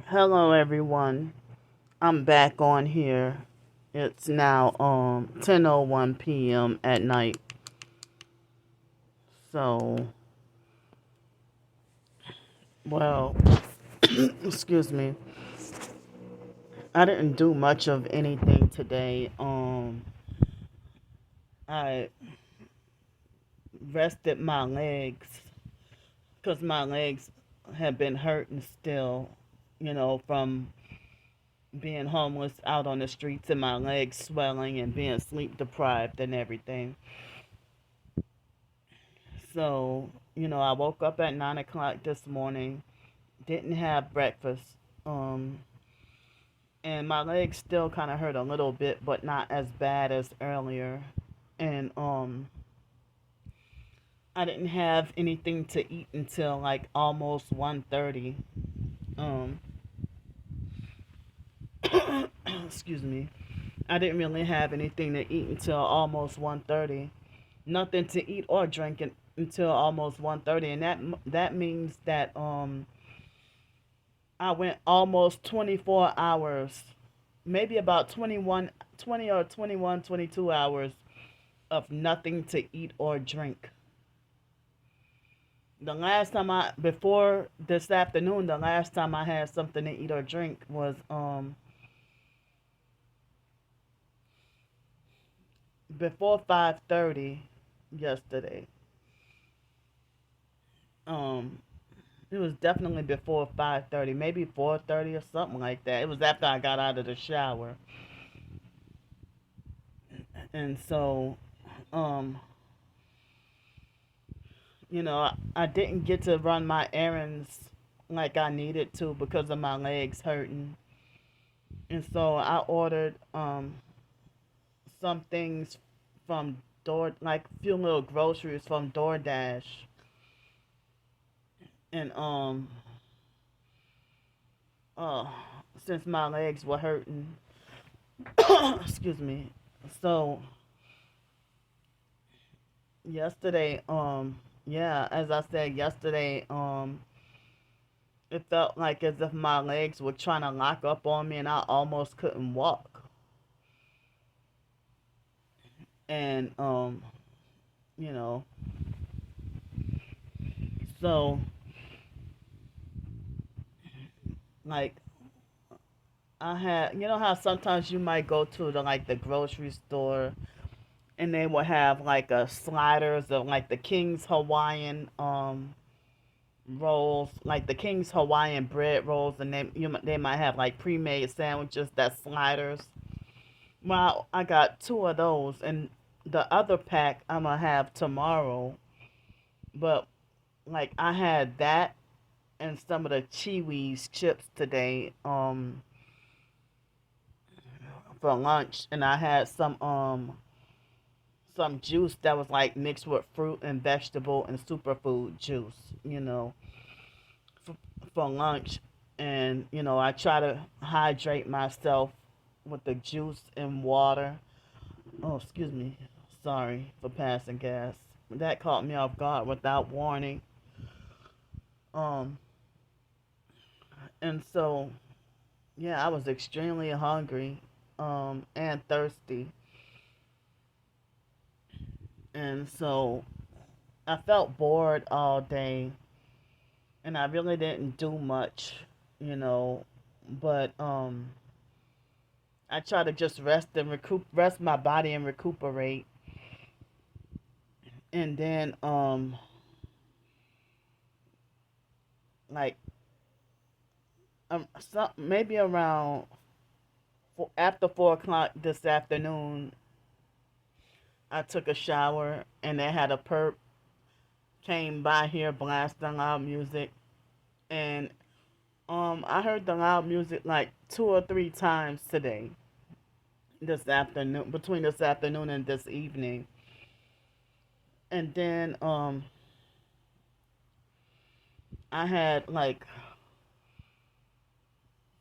Hello everyone. I'm back on here. It's now 10:01 p.m. at night. So, well, excuse me. I didn't do much of anything today. I rested my legs cuz my legs have been hurting still, from being homeless out on the streets and my legs swelling and being sleep deprived and everything. So, I woke up at 9 o'clock this morning, didn't have breakfast, um, and my legs still kind of hurt a little bit, but not as bad as earlier. And I didn't have anything to eat until like almost 1:30. Um, excuse me. I didn't really have anything to eat until almost 1:30. Nothing to eat or drink until almost 1:30, and that means that I went almost 24 hours, maybe about 20 or 21, 22 hours of nothing to eat or drink. Before this afternoon, the last time I had something to eat or drink was before 5:30 yesterday. Um, it was definitely before 5:30, maybe 4:30 or something like that. It was after I got out of the shower, and so um, I didn't get to run my errands like I needed to because of my legs hurting. And so I ordered some things from like a few little groceries from DoorDash. And uh since my legs were hurting, excuse me. So yesterday, yeah, as I said yesterday, it felt like as if my legs were trying to lock up on me and I almost couldn't walk. And you know, so like I had, how sometimes you might go to the grocery store and they will have like a sliders of like the King's Hawaiian rolls, like the King's Hawaiian bread rolls, and they might have like pre-made sandwiches that sliders. Well, I got two of those, and the other pack I'm gonna have tomorrow. But like I had that and some of the Chewies chips today for lunch, and I had some juice that was like mixed with fruit and vegetable and superfood juice, for, for lunch. And I try to hydrate myself with the juice and water. Oh, excuse me. Sorry for passing gas. That caught me off guard without warning. Um, and so yeah, I was extremely hungry, and thirsty, and so I felt bored all day, and I really didn't do much, you know. But I try to just rest my body and recuperate, and then like maybe around after 4 o'clock this afternoon, I took a shower and they had a perp came by here blasting loud music, and I heard the loud music like 2 or 3 times today, this afternoon, between this afternoon and this evening. And then I had like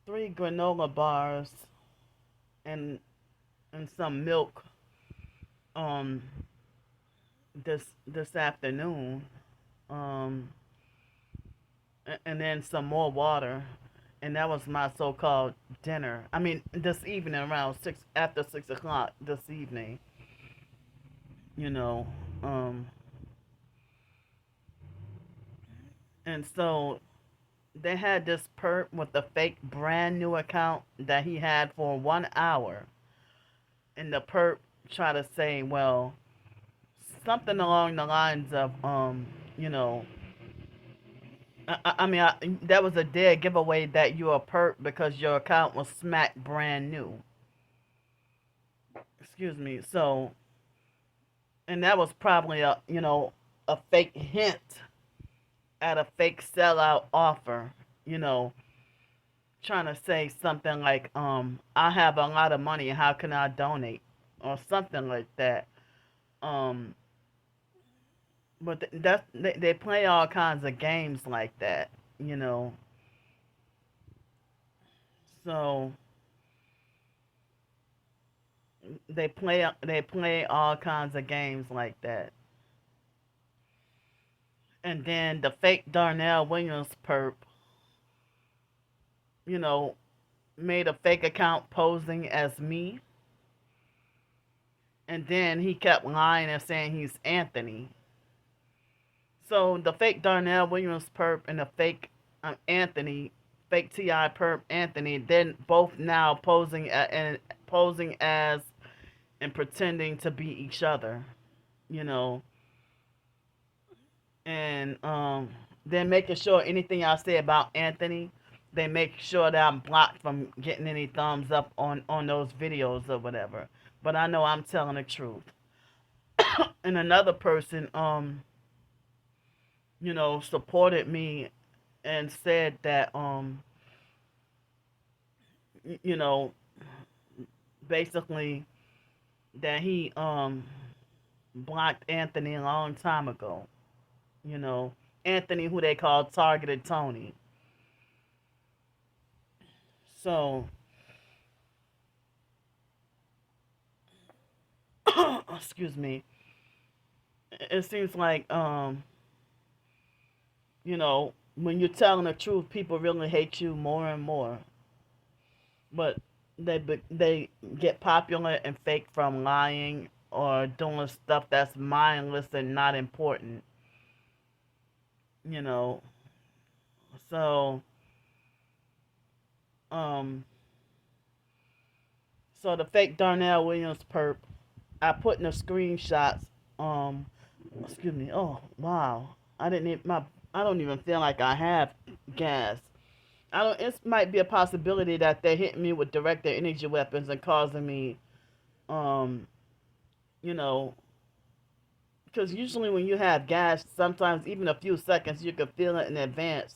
3 granola bars and some milk um this afternoon, um and then some more water, and that was my so-called dinner. I mean, this evening around six after 6 o'clock this evening. You know, um, and so they had this perp with a fake brand new account that he had for 1 hour, and the perp tried to say, well, something along the lines of, you know, that was a dead giveaway that you're a perp because your account was smack brand new. Excuse me. So, and that was probably a fake hint at a fake sellout offer. You know, trying to say something like, I have a lot of money. How can I donate? Or something like that. Um, but they play all kinds of games like that. You know, so they play all kinds of games like that. And then the fake Darnell Williams perp, you know, made a fake account posing as me, and then he kept lying and saying he's Anthony. So the fake Darnell Williams perp and the fake Anthony, fake Ti perp Anthony, then both now posing as and pretending to be each other, you know, and then making sure anything I say about Anthony, they make sure that I'm blocked from getting any thumbs up on those videos or whatever. But I know I'm telling the truth. And another person, supported me and said that, you know, basically that he blocked Anthony a long time ago. You know, Anthony, who they call Targeted Tony. So, excuse me. It seems like, when you're telling the truth, people really hate you more and more. But they get popular and fake from lying or doing stuff that's mindless and not important. You know, so um, so the fake Darnell Williams perp, I put in the screenshots. Um, excuse me. Oh wow, I don't even feel like I have gas. I don't. It might be a possibility that they're hitting me with directed energy weapons and causing me, um, you know, because usually when you have gas, sometimes even a few seconds, you can feel it in advance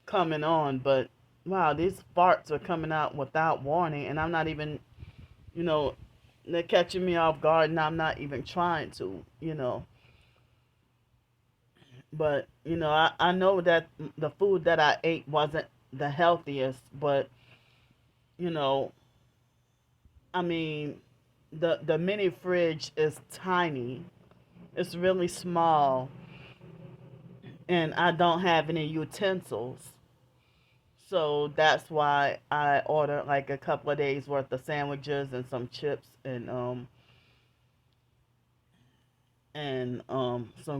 coming on. But wow, these farts are coming out without warning, and I'm not even, you know, they're catching me off guard, and I'm not even trying to, But I know that the food that I ate wasn't the healthiest, but you know, I mean, the mini fridge is tiny. It's really small, and I don't have any utensils. So that's why I ordered like a couple of days worth of sandwiches and some chips and some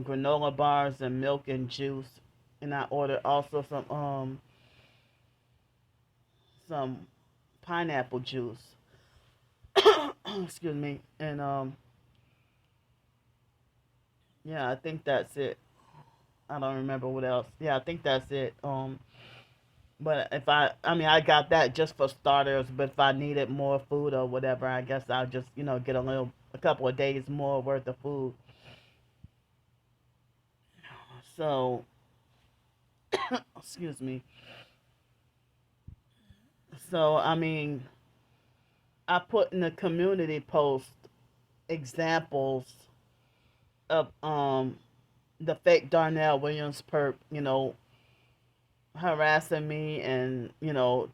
granola bars and milk and juice. And I ordered also some pineapple juice. Excuse me. And yeah, I think that's it. I don't remember what else. Yeah, I think that's it. But if I got that just for starters. But if I needed more food or whatever, I guess I'll just, get a couple of days more worth of food. So, excuse me. So, I put in the community post examples of the fake Darnell Williams perp, harassing me and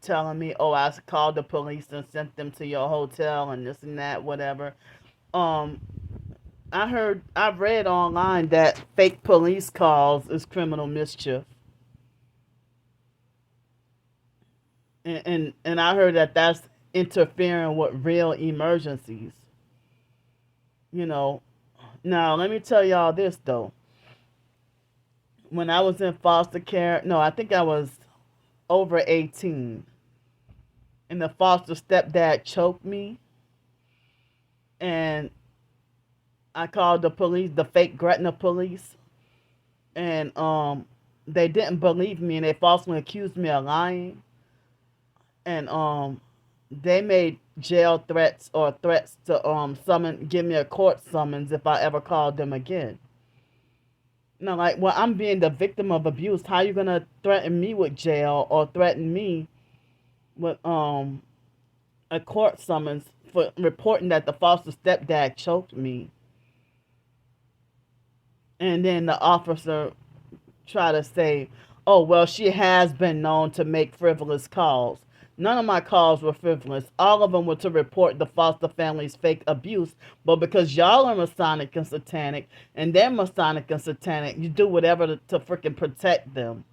telling me, oh, I called the police and sent them to your hotel and this and that, whatever. um I've read online that fake police calls is criminal mischief. And I heard that that's interfering with real emergencies. You know. Now let me tell y'all this though. When I was in foster care, no, I think I was over 18, and the foster stepdad choked me, and I called the police, the fake Gretna police, and they didn't believe me, and they falsely accused me of lying, and they made jail threats or threats to give me a court summons if I ever called them again. Now, like, well, I'm being the victim of abuse. How you gonna threaten me with jail or threaten me with a court summons for reporting that the foster stepdad choked me? And then the officer try to say, oh, well, she has been known to make frivolous calls. None of my calls were frivolous. All of them were to report the foster family's fake abuse. But because y'all are Masonic and Satanic, and they're Masonic and Satanic, you do whatever to freaking protect them.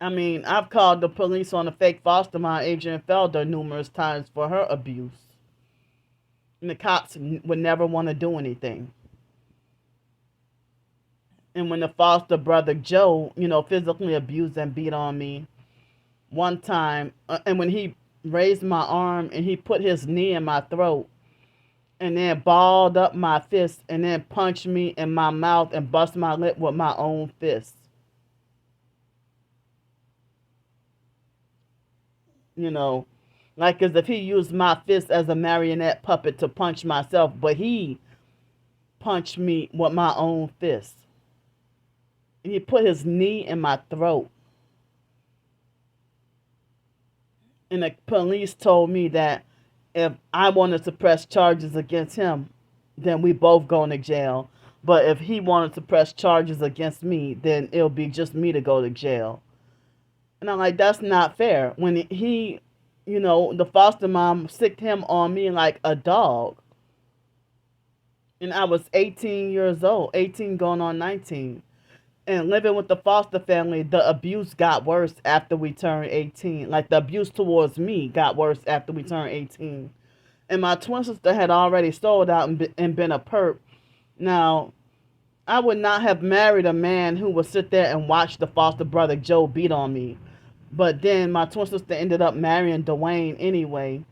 I mean, I've called the police on the fake foster mom, Adrian Felder, numerous times for her abuse. And the cops would never want to do anything. And when the foster brother Joe, physically abused and beat on me one time, and when he raised my arm and he put his knee in my throat and then balled up my fist and then punched me in my mouth and bust my lip with my own fist. Like as if he used my fist as a marionette puppet to punch myself, but he punched me with my own fist. And he put his knee in my throat. And the police told me that if I wanted to press charges against him, then we both going to jail. But if he wanted to press charges against me, then it'll be just me to go to jail. And I'm like, that's not fair. When he, the foster mom sicked him on me like a dog. And I was 18 years old, 18 going on 19. And living with the foster family, the abuse got worse after we turned 18. Like, the abuse towards me got worse after we turned 18. And my twin sister had already sold out and been a perp. Now, I would not have married a man who would sit there and watch the foster brother Joe beat on me. But then my twin sister ended up marrying Dwayne anyway.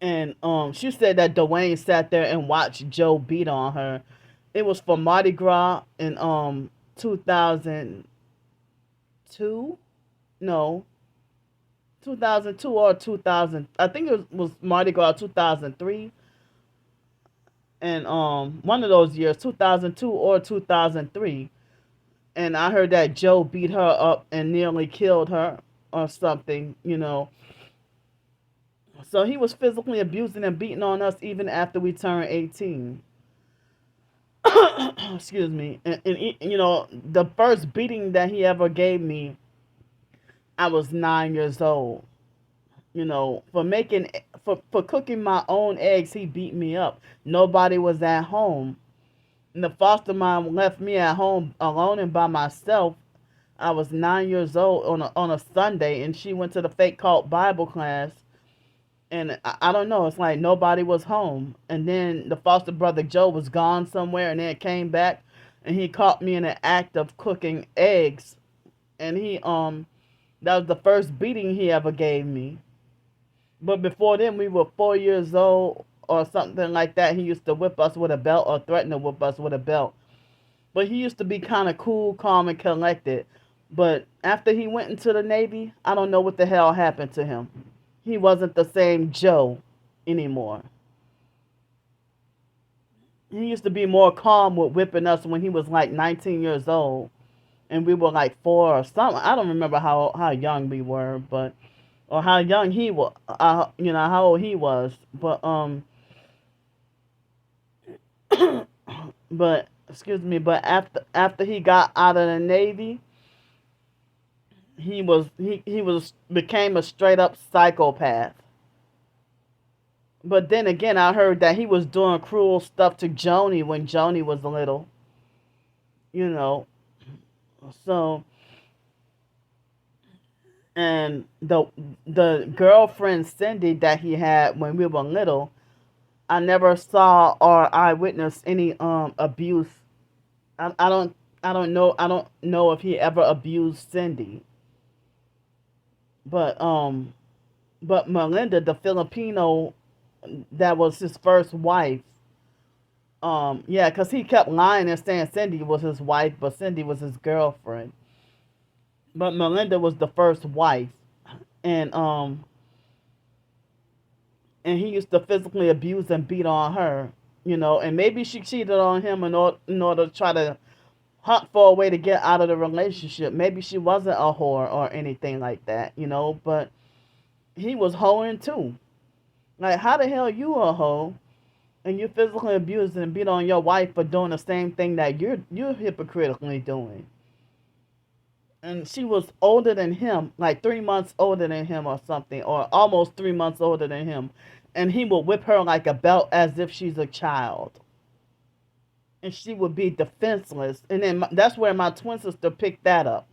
And she said that Dwayne sat there and watched Joe beat on her. It was for Mardi Gras in 2002. No, 2002 or 2000. I think it was Mardi Gras 2003. And one of those years, 2002 or 2003. And I heard that Joe beat her up and nearly killed her or something. So he was physically abusing and beating on us even after we turned 18. Excuse me. And the first beating that he ever gave me, I was 9 years old. For cooking my own eggs, he beat me up. Nobody was at home. And the foster mom left me at home alone and by myself. I was 9 years old on a Sunday, and she went to the fake cult Bible class. And I don't know, it's like nobody was home. And then the foster brother Joe was gone somewhere and then came back and he caught me in the act of cooking eggs. And that was the first beating he ever gave me. But before then, we were 4 years old or something like that. He used to whip us with a belt or threaten to whip us with a belt. But he used to be kind of cool, calm, and collected. But after he went into the Navy, I don't know what the hell happened to him. He wasn't the same Joe anymore. He used to be more calm with whipping us when he was like 19 years old. And we were like 4 or something. I don't remember how young we were, or how young he was, how old he was. But excuse me, but after he got out of the Navy, he became a straight up psychopath. But then again, I heard that he was doing cruel stuff to Joni when Joni was little. So And the girlfriend Cindy that he had when we were little, I never saw or I witnessed any abuse. I, I don't I don't know if he ever abused Cindy, but Melinda, the Filipino that was his first wife, yeah, because he kept lying and saying Cindy was his wife, but Cindy was his girlfriend. But Melinda was the first wife, and he used to physically abuse and beat on her, and maybe she cheated on him in order to try to hunt for a way to get out of the relationship. Maybe she wasn't a whore or anything like that, but he was hoeing too. Like, how the hell you a hoe and you physically abused and beat on your wife for doing the same thing that you're hypocritically doing? And she was older than him, like 3 months older than him or something, or almost 3 months older than him. And he would whip her like a belt as if she's a child. And she would be defenseless. And then that's where my twin sister picked that up.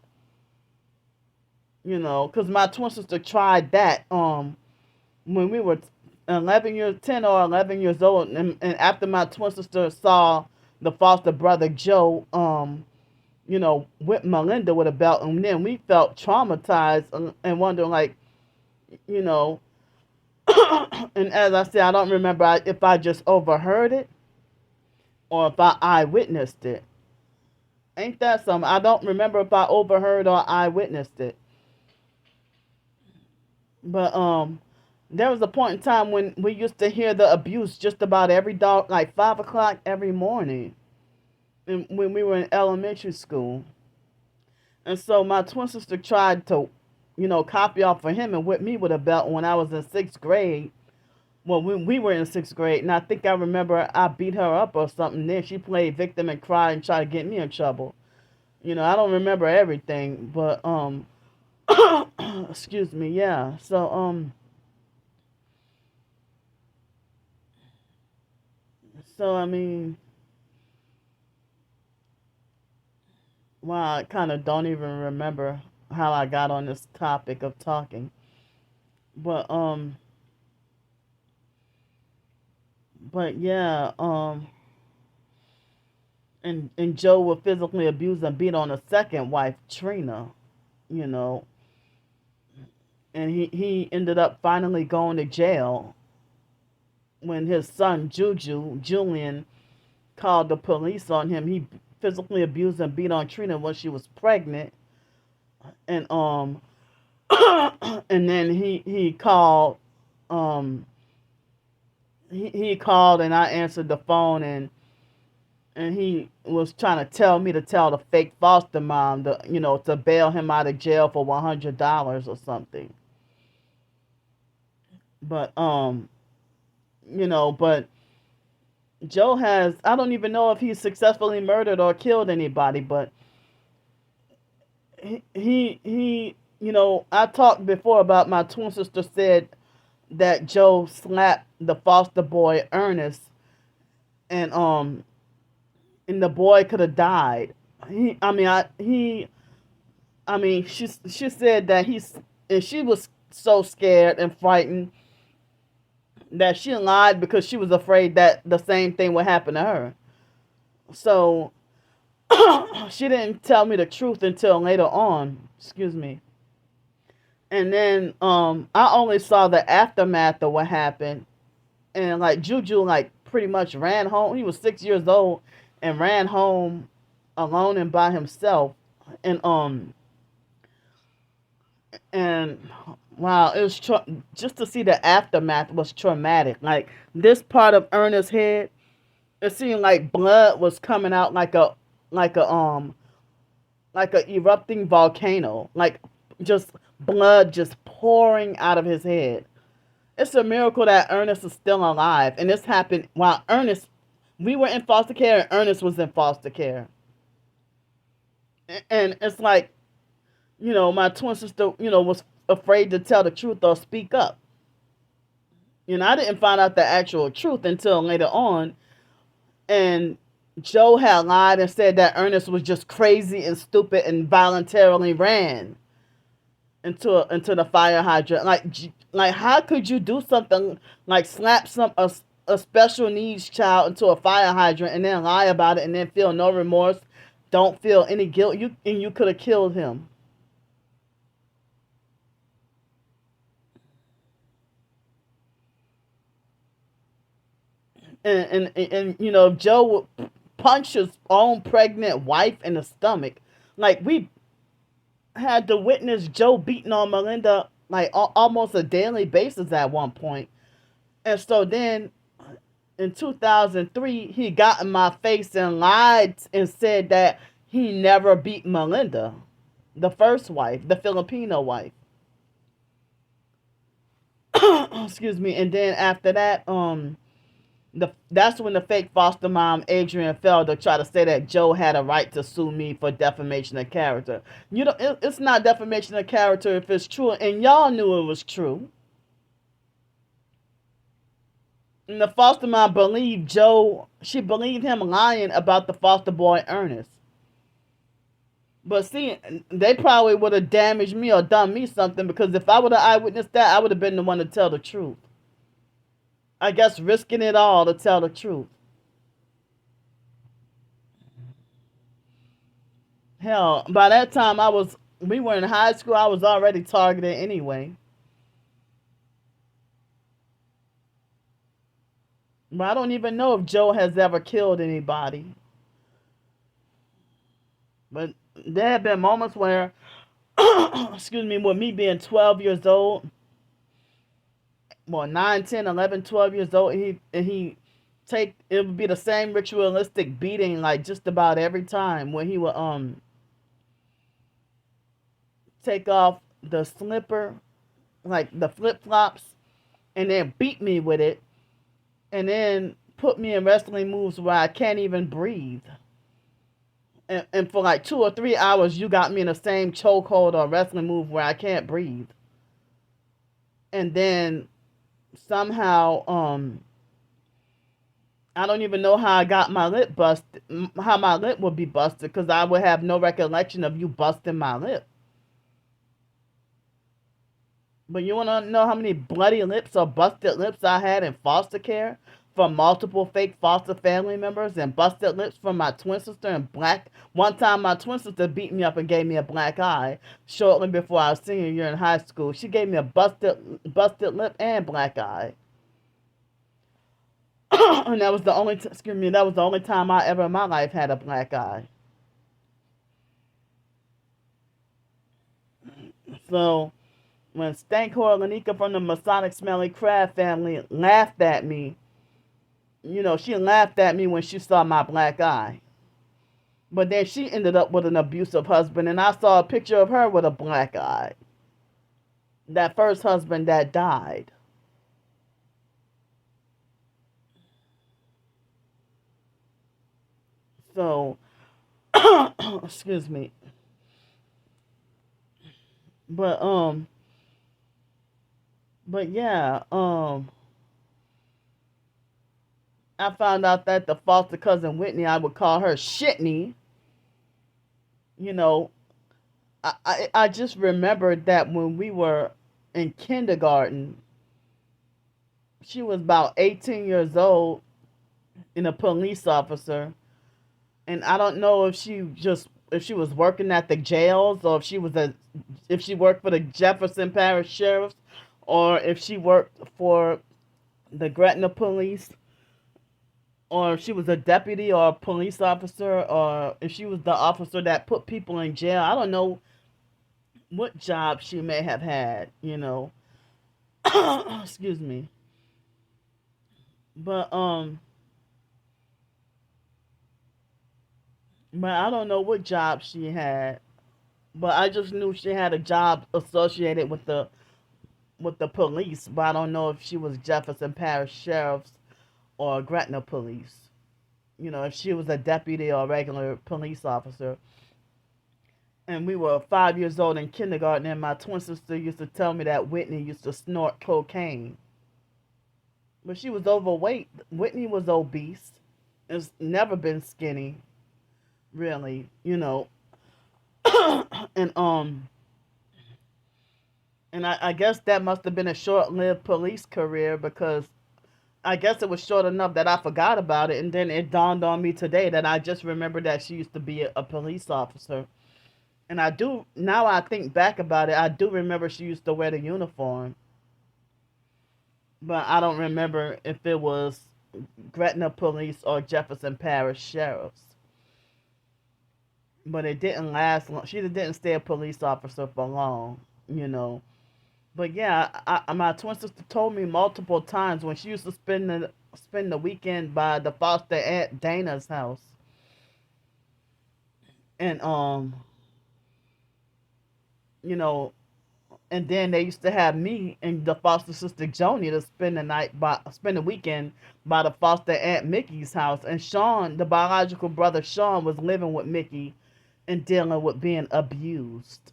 Because my twin sister tried that when we were 10 or 11 years old. And after my twin sister saw the foster brother Joe, with Melinda with a belt, and then we felt traumatized and wondering, like, you know, and as I said, I don't remember if I just overheard it or if I eyewitnessed it. Ain't that something? I don't remember if I overheard or eyewitnessed it. But there was a point in time when we used to hear the abuse just about every dog, like 5 o'clock every morning, and when we were in elementary school. And so my twin sister tried to, copy off of him and whip me with a belt when I was in sixth grade. Well, when we were in sixth grade, and I think I remember I beat her up or something. Then she played victim and cried and tried to get me in trouble. I don't remember everything, but excuse me, yeah. So I mean, well, I kind of don't even remember how I got on this topic of talking, but yeah, and Joe would physically abuse and beat on a second wife, Trina, you know, and he ended up finally going to jail when his son Julian called the police on him. He physically abused and beat on Trina when she was pregnant, and and then he called he called and I answered the phone, and he was trying to tell me to tell the fake foster mom to bail him out of jail for $100 or something. But but Joe has, I don't even know if he successfully murdered or killed anybody, but I talked before about my twin sister said that Joe slapped the foster boy Ernest, and the boy could have died. She said that and she was so scared and frightened that she lied because she was afraid that the same thing would happen to her. So she didn't tell me the truth until later on. Excuse me. And then I only saw the aftermath of what happened. And like Juju like pretty much ran home. He was 6 years old and ran home alone and by himself. And wow, it was just to see the aftermath was traumatic. Like this part of Ernest's head, it seemed like blood was coming out like a like a erupting volcano, like just blood just pouring out of his head. It's a miracle that Ernest is still alive, and this happened while we were in foster care and Ernest was in foster care. And it's like, my twin sister, was afraid to tell the truth or speak up. I didn't find out the actual truth until later on. And Joe had lied and said that Ernest was just crazy and stupid and voluntarily ran. into the fire hydrant. Like how could you do something like slap a special needs child into a fire hydrant and then lie about it and then feel no remorse, don't feel any guilt? You could have killed him. And you know, Joe would punch his own pregnant wife in the stomach. Like we had to witness Joe beating on Melinda like almost a daily basis at one point. And so then in 2003, he got in my face and lied and said that he never beat Melinda, the first wife, the Filipino wife. Excuse me. And then after that, that's when the fake foster mom Adrian Felder tried to say that Joe had a right to sue me for defamation of character. You know, it's not defamation of character if it's true, and y'all knew it was true. And the foster mom believed Joe. She believed him lying about the foster boy Ernest. But see, they probably would have damaged me or done me something because if I would have eyewitnessed that, I would have been the one to tell the truth. I guess risking it all to tell the truth. Hell, by that time we were in high school. I was already targeted anyway. But I don't even know if Joe has ever killed anybody. But there have been moments where, excuse me, with me being 12 years old, well, 9, 10, 11, 12 years old, and he take it would be the same ritualistic beating like just about every time when he would take off the slipper, like the flip flops, and then beat me with it, and then put me in wrestling moves where I can't even breathe. And for like 2 or 3 hours, you got me in the same chokehold or wrestling move where I can't breathe. And then somehow, I don't even know how I got my lip busted, how my lip would be busted, because I would have no recollection of you busting my lip. But you want to know how many bloody lips or busted lips I had in foster care from multiple fake foster family members and busted lips from my twin sister and black. One time my twin sister beat me up and gave me a black eye shortly before our senior year in high school. She gave me a busted lip and black eye. And that was the only excuse me, that was the only time I ever in my life had a black eye. So when Stankhor Lanika from the Masonic Smelly Crab family laughed at me, you know, she laughed at me when she saw my black eye. But then she ended up with an abusive husband, and I saw a picture of her with a black eye. That first husband that died. So, excuse me. But but yeah, I found out that the foster cousin Whitney, I would call her Shitney. You know, I just remembered that when we were in kindergarten, she was about 18 years old and a police officer. And I don't know if she was working at the jails or if she worked for the Jefferson Parish Sheriffs or if she worked for the Gretna Police or if she was a deputy or a police officer or if she was the officer that put people in jail. I don't know what job she may have had, you know. Excuse me. But I don't know what job she had. But I just knew she had a job associated with the police, but I don't know if she was Jefferson Parish Sheriff's or Gretna Police. You know, if she was a deputy or a regular police officer. And we were 5 years old in kindergarten, and my twin sister used to tell me that Whitney used to snort cocaine. But she was overweight. Whitney was obese. Has never been skinny, really, you know. And And I guess that must have been a short-lived police career because I guess it was short enough that I forgot about it, and then it dawned on me today that I just remembered that she used to be a police officer. And I do now. I think back about it. I do remember she used to wear the uniform, but I don't remember if it was Gretna Police or Jefferson Parish Sheriffs. But it didn't last long. She didn't stay a police officer for long, you know. But yeah, my twin sister told me multiple times when she used to spend the weekend by the foster aunt Dana's house, and you know, and then they used to have me and the foster sister Joni to spend the weekend by the foster aunt Mickey's house. And Sean, the biological brother Sean, was living with Mickey and dealing with being abused.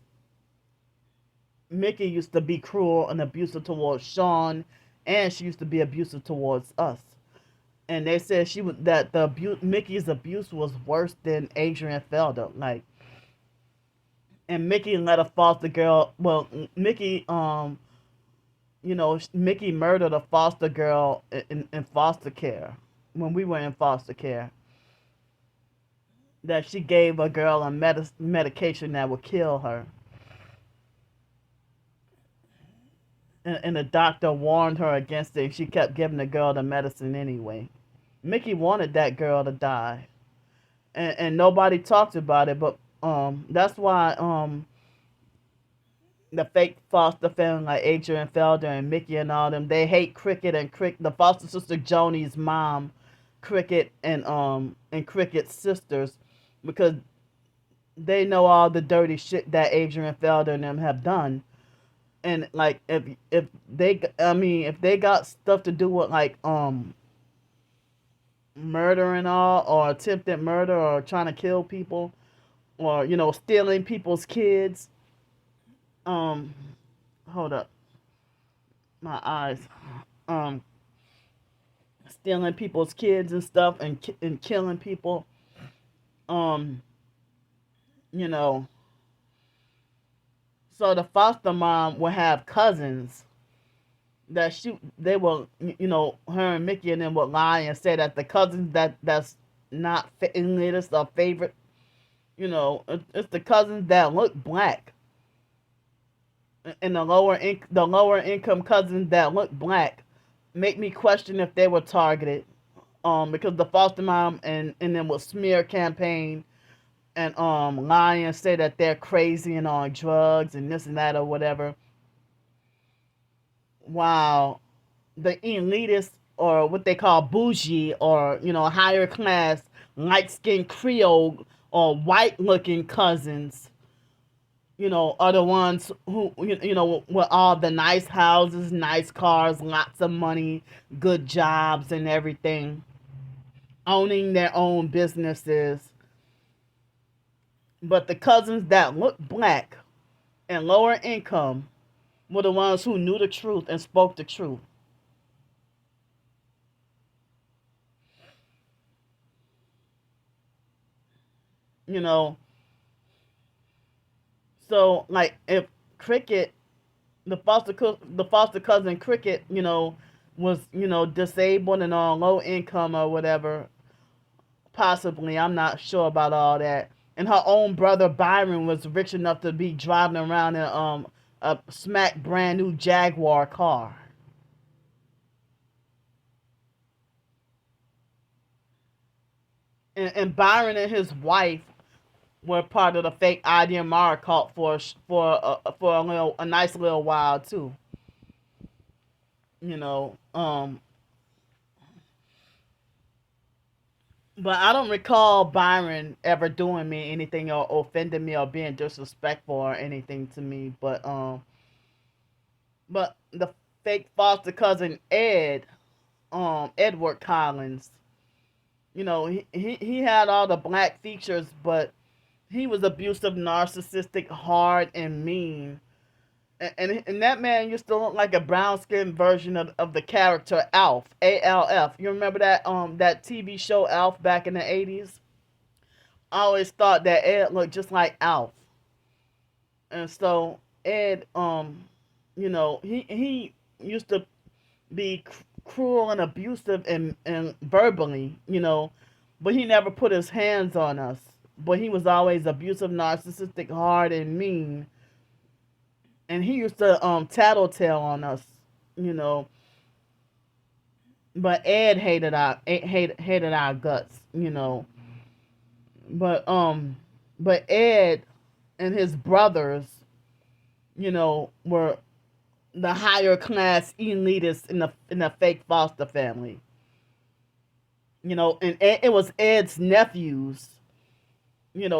Mickey used to be cruel and abusive towards Sean, and she used to be abusive towards us. And they said she was that the abuse Mickey's abuse was worse than Adrian Felder. Like, and Mickey let a foster girl. Well, Mickey Mickey murdered a foster girl in foster care when we were in foster care. That she gave a girl a medication that would kill her, and the doctor warned her against it. She kept giving the girl the medicine anyway. Mickey wanted that girl to die, and nobody talked about it. But that's why the fake foster family like Adrian Felder and Mickey and all them, they hate Cricket and the foster sister Joni's mom, Cricket and Cricket's sisters, because they know all the dirty shit that Adrian Felder and them have done. And like if they got stuff to do with like murder and all, or attempted murder, or trying to kill people, or stealing people's kids. um Hold up, my eyes. um Stealing people's kids and stuff, and killing people. um you know so the foster mom will have cousins that they will, her and Mickey and them would lie and say that the cousins that's not English or favorite, it's the cousins that look black, and the lower income cousins that look black make me question if they were targeted, because the foster mom and then will smear campaign and lie and say that they're crazy and on drugs and this and that or whatever. Wow, the elitist, or what they call bougie, or higher class, light skinned Creole or white looking cousins, are the ones who, with all the nice houses, nice cars, lots of money, good jobs and everything, owning their own businesses. But the cousins that look black and lower income were the ones who knew the truth and spoke the truth. you know so like if Cricket, the foster cousin Cricket, was disabled and on low income or whatever, possibly, I'm not sure about all that, and her own brother Byron was rich enough to be driving around in a smack brand new Jaguar car. And Byron and his wife were part of the fake IDMR cult for a nice little while too. You know, but I don't recall Byron ever doing me anything or offending me or being disrespectful or anything to me. But the fake foster cousin Edward Collins, he had all the black features, but he was abusive, narcissistic, hard, and mean. And that man used to look like a brown skinned version of the character Alf, ALF. You remember that TV show Alf back in the 80s? I always thought that Ed looked just like Alf. And so Ed He used to be cruel and abusive and verbally, but he never put his hands on us. But he was always abusive, narcissistic, hard, and mean. And he used to tattletale on us, you know. But Ed hated our guts, But Ed and his brothers, were the higher class elitists in the fake foster family. And it was Ed's nephews,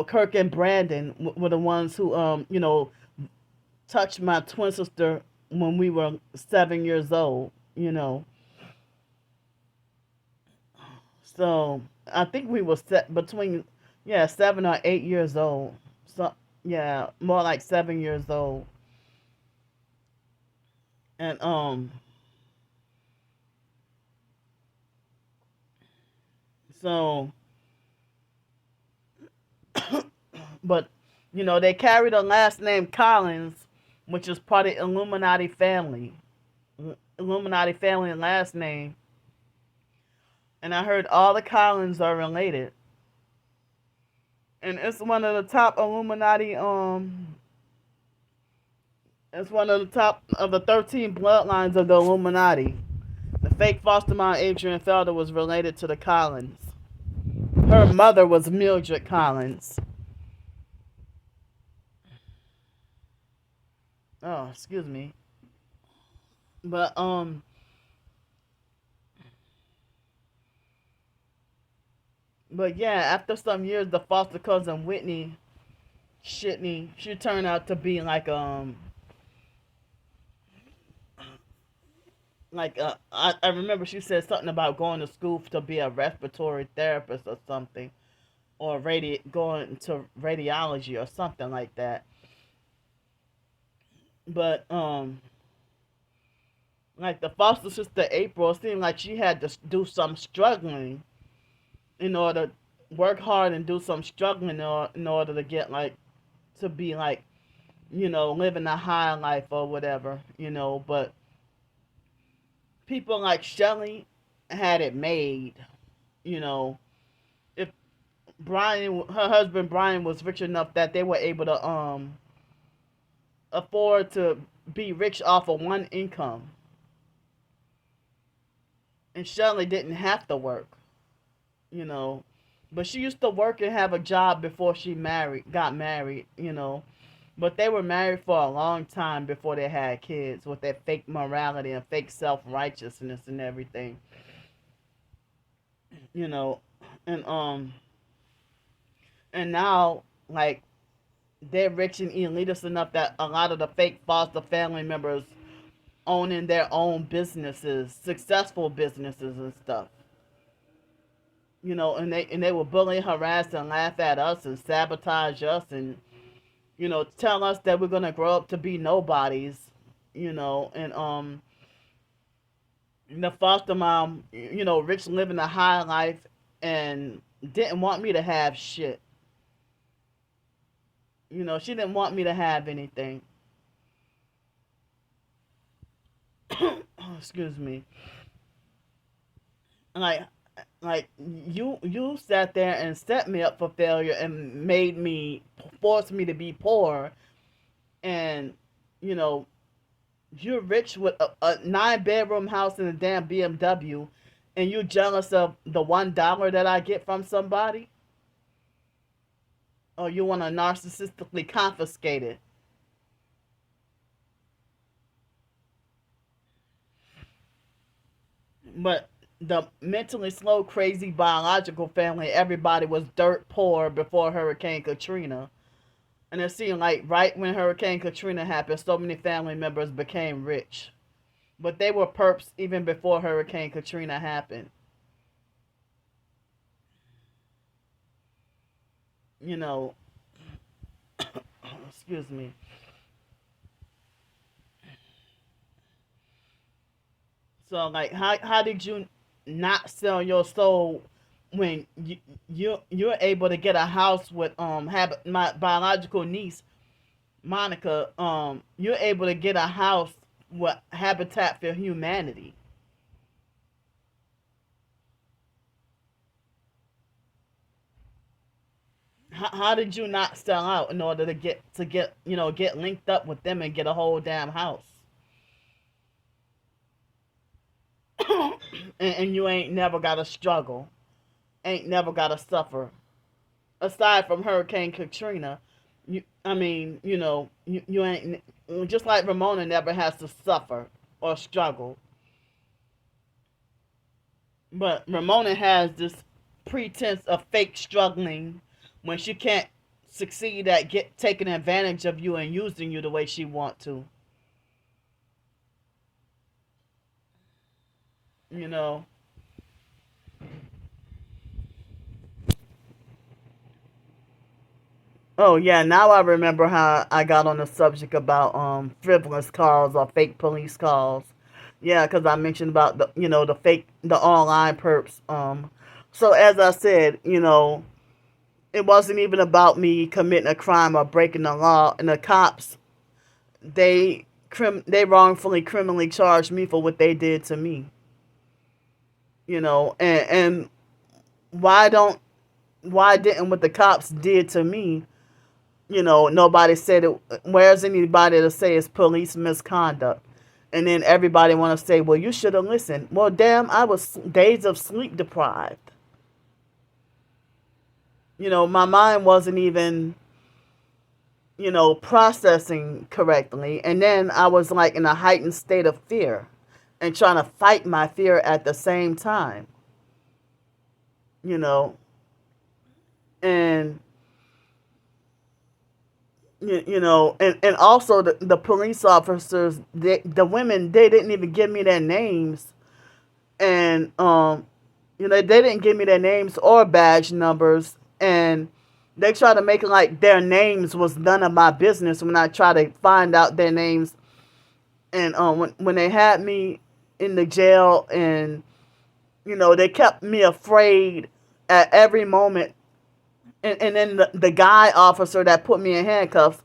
Kirk and Brandon were the ones who touched my twin sister when we were 7 years old, So I think we were set between 7 or 8 years old. So yeah, more like 7 years old. And so but they carried the last name Collins, which is part of Illuminati family. Illuminati family last name. And I heard all the Collins are related. And it's one of the top Illuminati it's one of the top of the 13 bloodlines of the Illuminati. The fake foster mom Adrian Felder was related to the Collins. Her mother was Mildred Collins. Oh, excuse me. But yeah, after some years, the foster cousin Whitney Shitney, she turned out to be I remember she said something about going to school to be a respiratory therapist or something, or going to radiology or something like that. But like the foster sister April, it seemed like she had to do some struggling in order work hard and do some struggling in order to get to be living a high life or whatever, but people like Shelley had it made, you know. If her husband Brian was rich enough that they were able to afford to be rich off of one income. And Shelley didn't have to work, you know. But she used to work and have a job before she got married, But they were married for a long time before they had kids with that fake morality and fake self-righteousness and everything. You know, and and now they're rich and elitist enough that a lot of the fake foster family members owning their own businesses, successful businesses and stuff. And they will bully, harass, and laugh at us and sabotage us and tell us that we're gonna grow up to be nobodies, and the foster mom, rich living a high life and didn't want me to have shit. She didn't want me to have anything. Excuse me. Like you sat there and set me up for failure and forced me to be poor, and you know you're rich with a 9 bedroom house and a damn BMW, and you're jealous of the $1 that I get from somebody, or you want to narcissistically confiscate it. But the mentally slow, crazy biological family, everybody was dirt poor before Hurricane Katrina. And it seemed like right when Hurricane Katrina happened, so many family members became rich. But they were perps even before Hurricane Katrina happened. You know, excuse me. So how did you not sell your soul when you're able to get a house with have my biological niece Monica, you're able to get a house what Habitat for Humanity. How did you not sell out in order to get linked up with them and get a whole damn house? And you ain't never got to struggle, ain't never got to suffer. Aside from Hurricane Katrina, I mean, you ain't, just like Ramona never has to suffer or struggle. But Ramona has this pretense of fake struggling when she can't succeed at get taking advantage of you and using you the way she want to. You know. Oh yeah, now I remember how I got on the subject about frivolous calls or fake police calls. Yeah, because I mentioned about the online perps. So as I said, it wasn't even about me committing a crime or breaking the law, and the cops they wrongfully criminally charged me for what they did to me. And why don't why didn't what the cops did to me, nobody said it. Where's anybody to say it's police misconduct? And then everybody want to say, well, you should have listened. Well, damn, I was days of sleep deprived. My mind wasn't even, processing correctly. And then I was like in a heightened state of fear and trying to fight my fear at the same time, you know, and and also the police officers, the women, they didn't even give me their names, and they didn't give me their names or badge numbers, and they try to make it like their names was none of my business when I try to find out their names. And when they had me in the jail, and they kept me afraid at every moment. And then the guy officer that put me in handcuffs,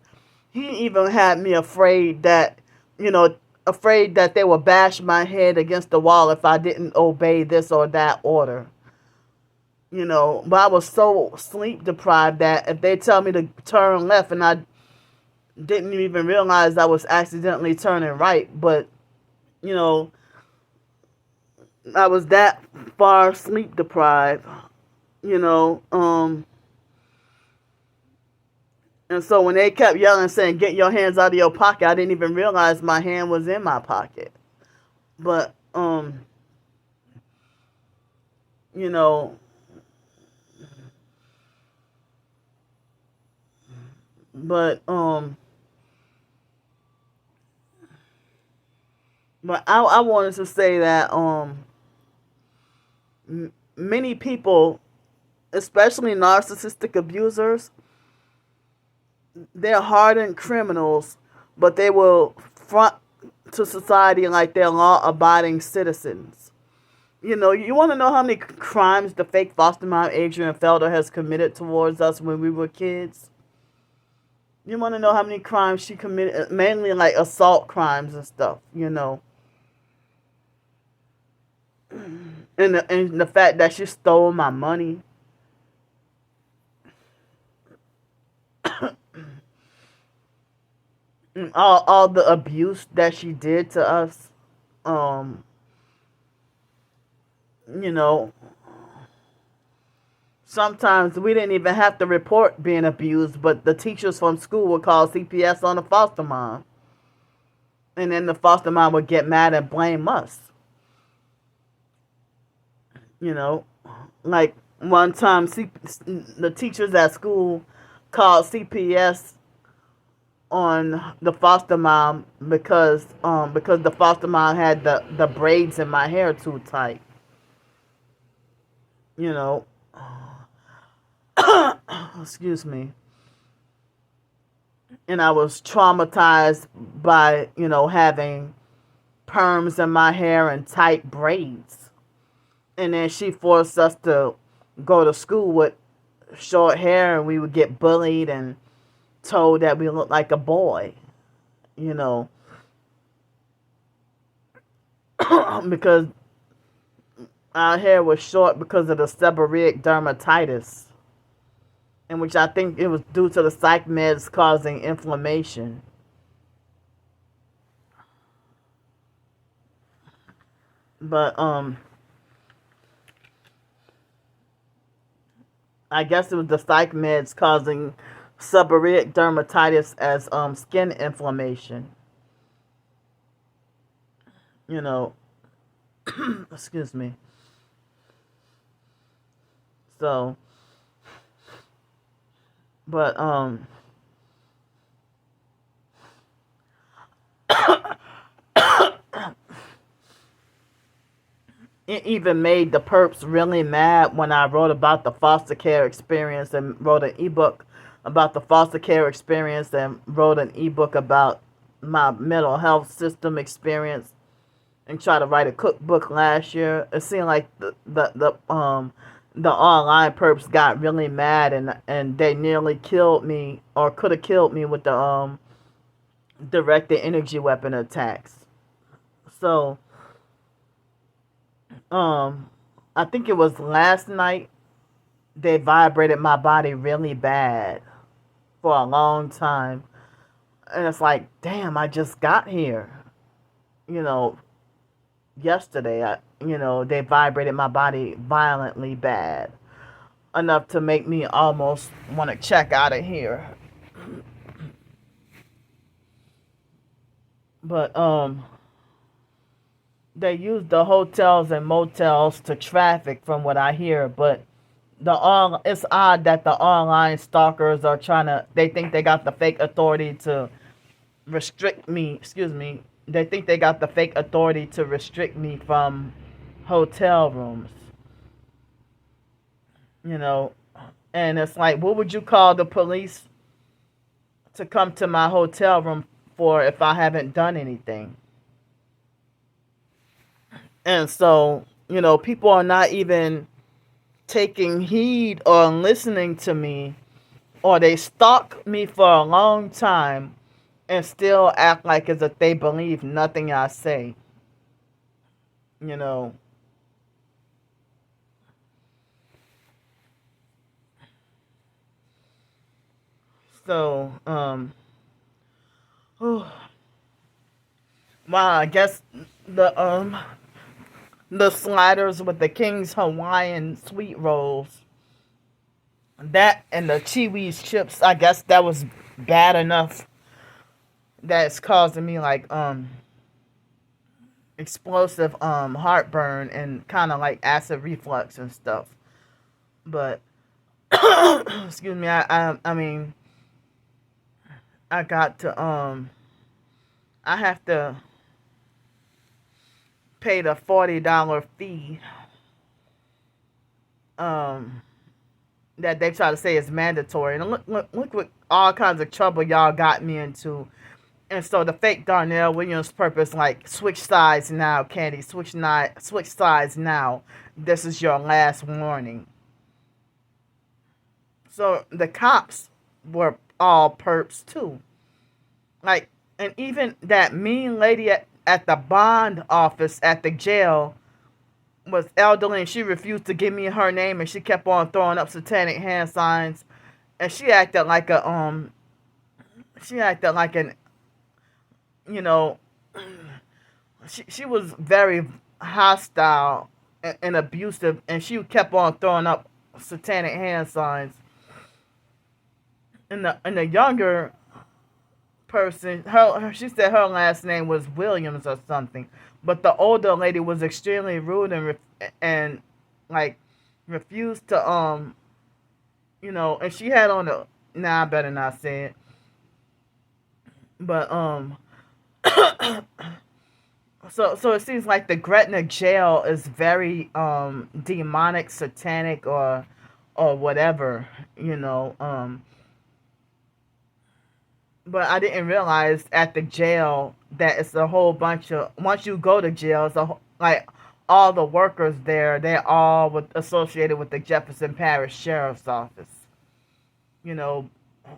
he even had me afraid that they would bash my head against the wall if I didn't obey this or that order. But I was so sleep deprived that if they tell me to turn left and I didn't even realize I was accidentally turning right, but, you know, I was that far sleep deprived, you know, and so when they kept yelling saying, get your hands out of your pocket, I didn't even realize my hand was in my pocket. But, you know, but, um, but I wanted to say that, many people, especially narcissistic abusers, they're hardened criminals, but they will front to society like they're law-abiding citizens. You want to know how many crimes the fake foster mom Adrian Felder has committed towards us when we were kids? You want to know how many crimes she committed, mainly like assault crimes and stuff. And the fact that she stole my money. And all the abuse that she did to us. Um, you know, Sometimes we didn't even have to report being abused, but the teachers from school would call CPS on the foster mom. And then the foster mom would get mad and blame us. You know, like one time, the teachers at school called CPS on the foster mom because the foster mom had the braids in my hair too tight. You know, excuse me. And I was traumatized by having perms in my hair and tight braids. And then she forced us to go to school with short hair, and we would get bullied and told that we looked like a boy, you know. because our hair was short because of the seborrheic dermatitis, in which I think it was due to the psych meds causing inflammation. But I guess it was the psych meds causing seborrheic dermatitis as skin inflammation. You know, excuse me. So, but it even made the perps really mad when I wrote about the foster care experience and wrote an ebook about the foster care experience and wrote an ebook about my mental health system experience and tried to write a cookbook last year. It seemed like the online perps got really mad and they nearly killed me or could have killed me with the directed energy weapon attacks. So I think it was last night they vibrated my body really bad for a long time. And it's like, damn, I just got here. You know, yesterday, they vibrated my body violently bad. Enough to make me almost want to check out of here. But, they use the hotels and motels to traffic from what I hear, but it's odd that the online stalkers are they think they got the fake authority to restrict me, excuse me, they think they got the fake authority to restrict me from hotel rooms, you know, and it's like, what would you call the police to come to my hotel room for if I haven't done anything? And so, people are not even taking heed or listening to me, or they stalk me for a long time and still act like as if they believe nothing I say. You know. So, well, I guess the sliders with the King's Hawaiian sweet rolls, that and the Chiwi's chips, I guess that was bad enough that it's causing me like explosive heartburn and kind of like acid reflux and stuff. But excuse me, I mean, I got to I have to pay the $40 fee that they try to say is mandatory. And look what all kinds of trouble y'all got me into. And so the fake Darnell Williams purpose, like, switch sides now, Candy. Switch sides now. This is your last warning. So the cops were all perps too. Like, and even that mean lady at the bond office at the jail was elderly, and she refused to give me her name, and she kept on throwing up satanic hand signs, and she acted like an she was very hostile and abusive, and she kept on throwing up satanic hand signs. And the younger person, she said her last name was Williams or something, but the older lady was extremely rude and like refused to and she had on a, nah, I better not say it, but so it seems like the Gretna jail is very demonic, satanic, or whatever, but I didn't realize at the jail that it's a whole bunch of, once you go to jail, it's like all the workers there, they're all associated with the Jefferson Parish Sheriff's Office,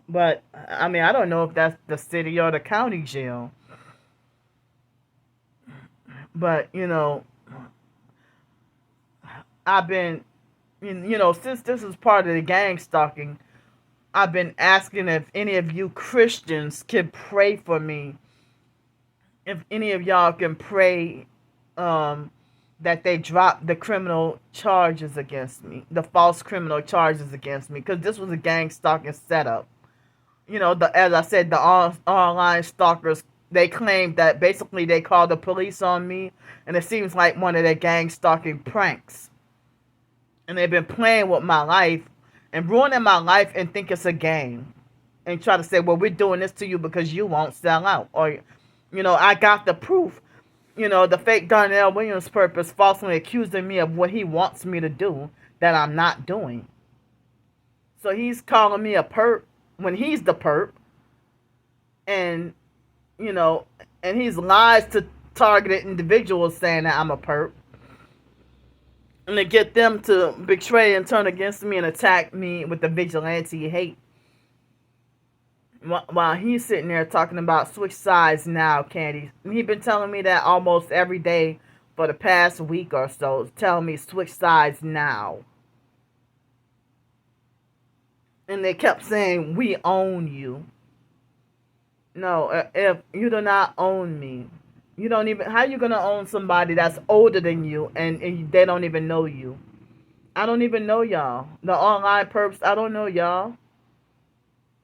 but I mean, I don't know if that's the city or the county jail. But I've been, since this is part of the gang stalking, I've been asking if any of you Christians can pray for me. If any of y'all can pray that they drop the criminal charges against me, the false criminal charges against me, because this was a gang stalking setup. As I said, the online stalkers, they claimed that basically they called the police on me, and it seems like one of their gang stalking pranks. And they've been playing with my life and ruining my life and think it's a game. And try to say, well, we're doing this to you because you won't sell out. Or, I got the proof. The fake Darnell Williams purpose falsely accusing me of what he wants me to do that I'm not doing. So he's calling me a perp when he's the perp. And, and he's lies to targeted individuals saying that I'm a perp. And to get them to betray and turn against me and attack me with the vigilante hate. While he's sitting there talking about switch sides now, Candy. He's been telling me that almost every day for the past week or so. Telling me switch sides now. And they kept saying, we own you. No, if you do not own me. You don't even, how you gonna own somebody that's older than you and they don't even know you? I don't even know y'all. The online perps, I don't know y'all.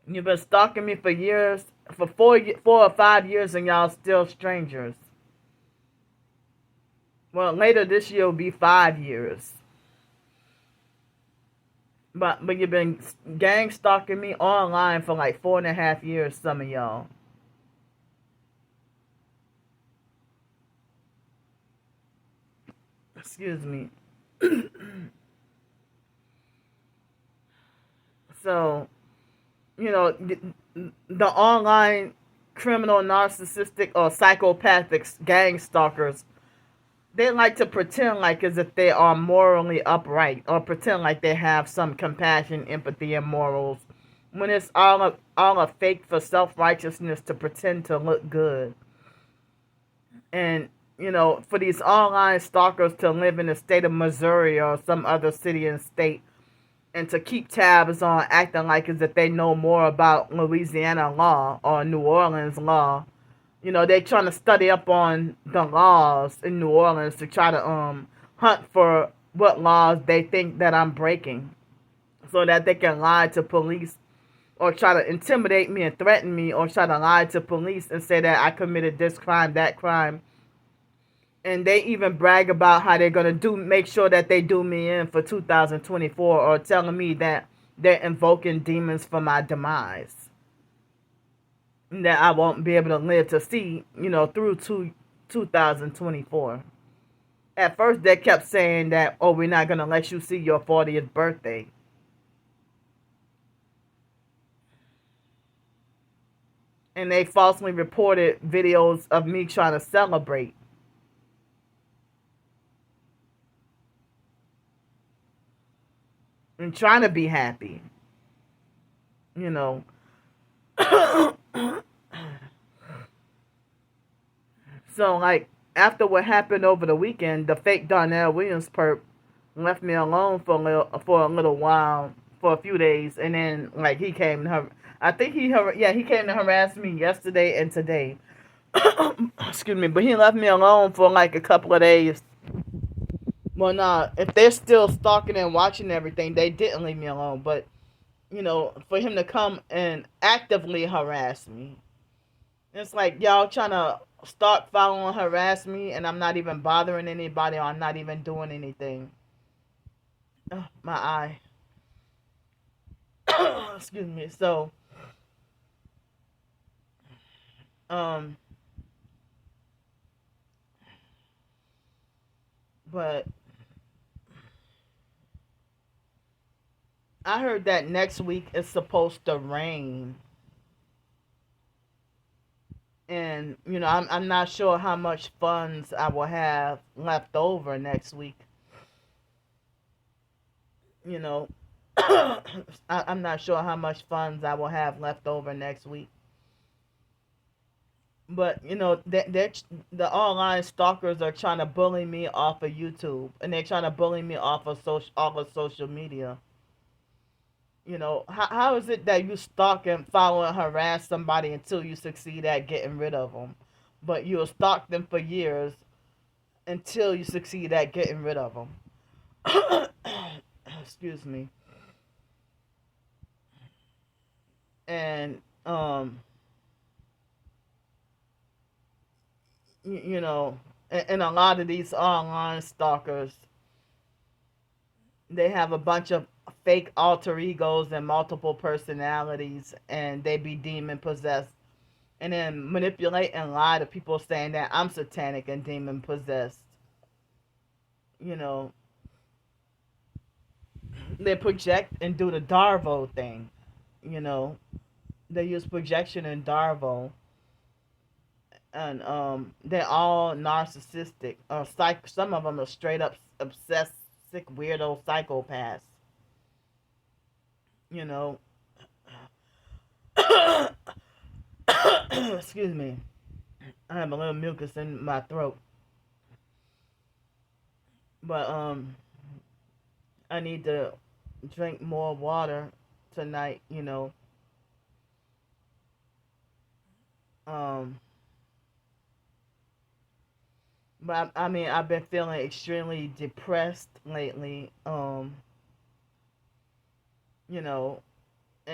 You've been stalking me for years, for 4 or 5 years, and y'all still strangers. Well, later this year will be 5 years. But you've been gang stalking me online for like 4.5 years, some of y'all. Excuse me. So, the online criminal, narcissistic, or psychopathic gang stalkers, they like to pretend like as if they are morally upright, or pretend like they have some compassion, empathy, and morals, when it's all a fake for self-righteousness to pretend to look good. And, for these online stalkers to live in the state of Missouri or some other city and state, and to keep tabs on acting like as if they know more about Louisiana law or New Orleans law. They trying to study up on the laws in New Orleans to try to hunt for what laws they think that I'm breaking, so that they can lie to police or try to intimidate me and threaten me, or try to lie to police and say that I committed this crime, that crime. And they even brag about how they're going to make sure that they do me in for 2024, or telling me that they're invoking demons for my demise. That I won't be able to live to see, through 2024. At first, they kept saying that, oh, we're not going to let you see your 40th birthday. And they falsely reported videos of me trying to celebrate. And trying to be happy. So, like, after what happened over the weekend, the fake Darnell Williams perp left me alone for a little while, for a few days, and then, like, he came to he came to harass me yesterday and today. Excuse me, but he left me alone for like a couple of days. Well, nah, if they're still stalking and watching everything, they didn't leave me alone. But, for him to come and actively harass me, it's like y'all trying to stalk, follow, and harass me, and I'm not even bothering anybody, or I'm not even doing anything. Oh, my eye. Excuse me. So, but I heard that next week it's supposed to rain. And, I'm not sure how much funds I will have left over next week. I'm not sure how much funds I will have left over next week. But the online stalkers are trying to bully me off of YouTube, and they're trying to bully me off of social media. How is it that you stalk and follow and harass somebody until you succeed at getting rid of them, but you'll stalk them for years until you succeed at getting rid of them? Excuse me. And you know, and a lot of these online stalkers, they have a bunch of fake alter egos and multiple personalities, and they be demon possessed, and then manipulate and lie to people saying that I'm satanic and demon possessed. You know, they project and do the Darvo thing. You know, they use projection and Darvo, and they're all narcissistic. Some of them are straight up obsessed, sick, weirdo psychopaths. You know, excuse me. I have a little mucus in my throat, but I need to drink more water tonight. Um, but I mean, I've been feeling extremely depressed lately. You know,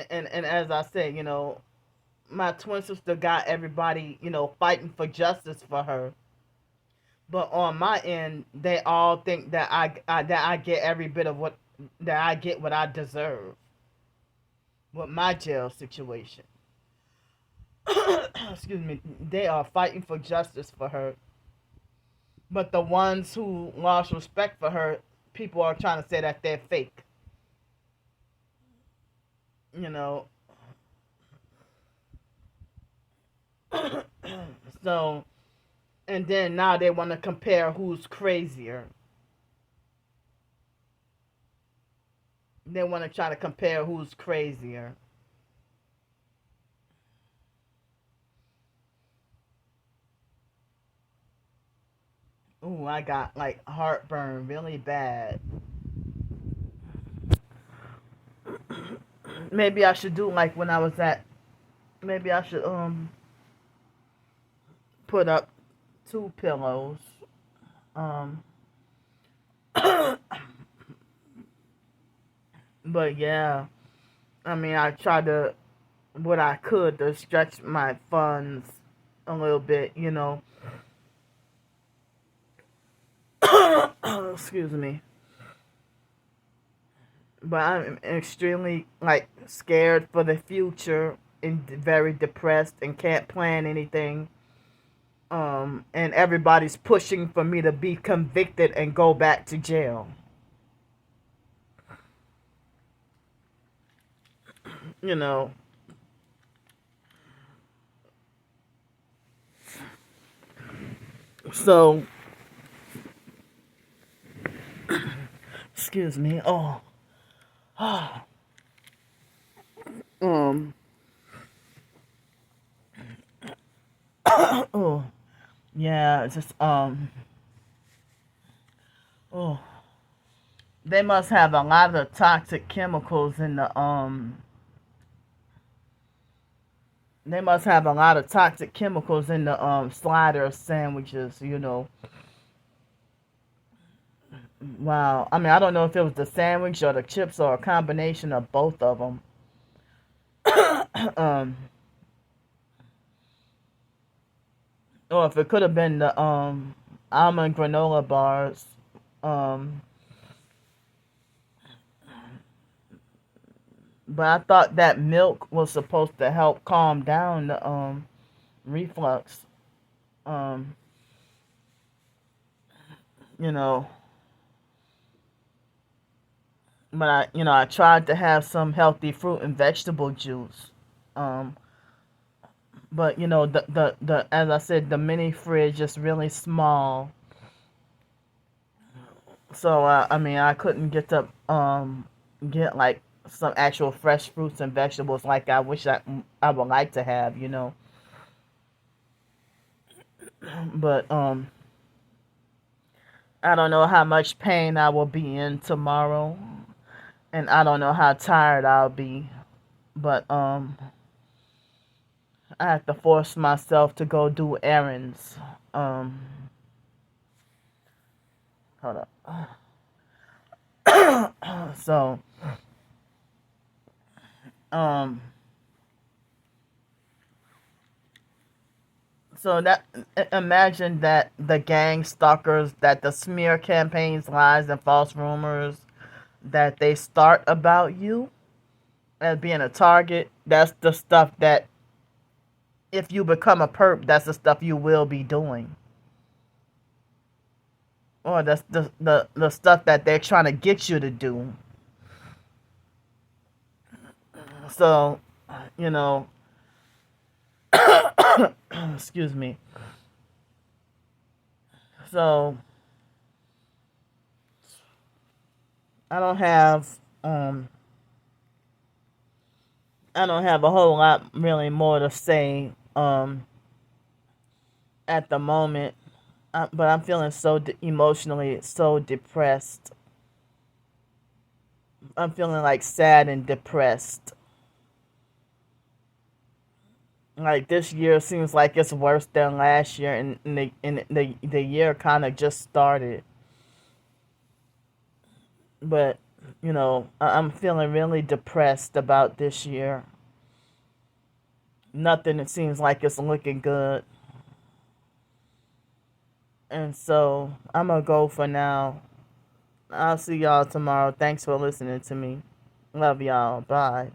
and as I said, my twin sister got everybody, fighting for justice for her. But on my end, they all think that I get every bit of what I deserve with my jail situation. Excuse me. They are fighting for justice for her. But the ones who lost respect for her, people are trying to say that they're fake. You know. So, and then now they want to compare who's crazier. They want to try to compare who's crazier. Ooh, I got like heartburn really bad. Maybe I should do like when I was at. Maybe I should put up two pillows. Um, but yeah, I mean, I tried to what I could to stretch my funds a little bit. Excuse me. But I'm extremely like scared for the future and very depressed and can't plan anything. And everybody's pushing for me to be convicted and go back to jail. You know. So, excuse me. Oh. um. Oh. Yeah. Just Oh. They must have a lot of toxic chemicals in the They must have a lot of toxic chemicals in the slider sandwiches. Wow. I mean, I don't know if it was the sandwich or the chips or a combination of both of them. um, or if it could have been the almond granola bars. Um, but I thought that milk was supposed to help calm down the reflux. Um, you know, but I tried to have some healthy fruit and vegetable juice. Um, but the as I said, the mini fridge is really small. So I mean, I couldn't get like some actual fresh fruits and vegetables like I wish I would like to have. But I don't know how much pain I will be in tomorrow, and I don't know how tired I'll be. But I have to force myself to go do errands. Um, hold up. So um, so that imagine that the gang stalkers, that the smear campaigns, lies, and false rumors that they start about you as being a target. That's the stuff that, if you become a perp, that's the stuff you will be doing. Or that's the stuff that they're trying to get you to do. So, you know, excuse me. So, I don't have um I don't have a whole lot really more to say at the moment. But I'm feeling so emotionally so depressed. I'm feeling like sad and depressed. Like this year seems like it's worse than last year, and the year kind of just started. But I'm feeling really depressed about this year. Nothing, it seems like it's looking good. And so I'm gonna go for now. I'll see y'all tomorrow. Thanks for listening to me. Love y'all. Bye.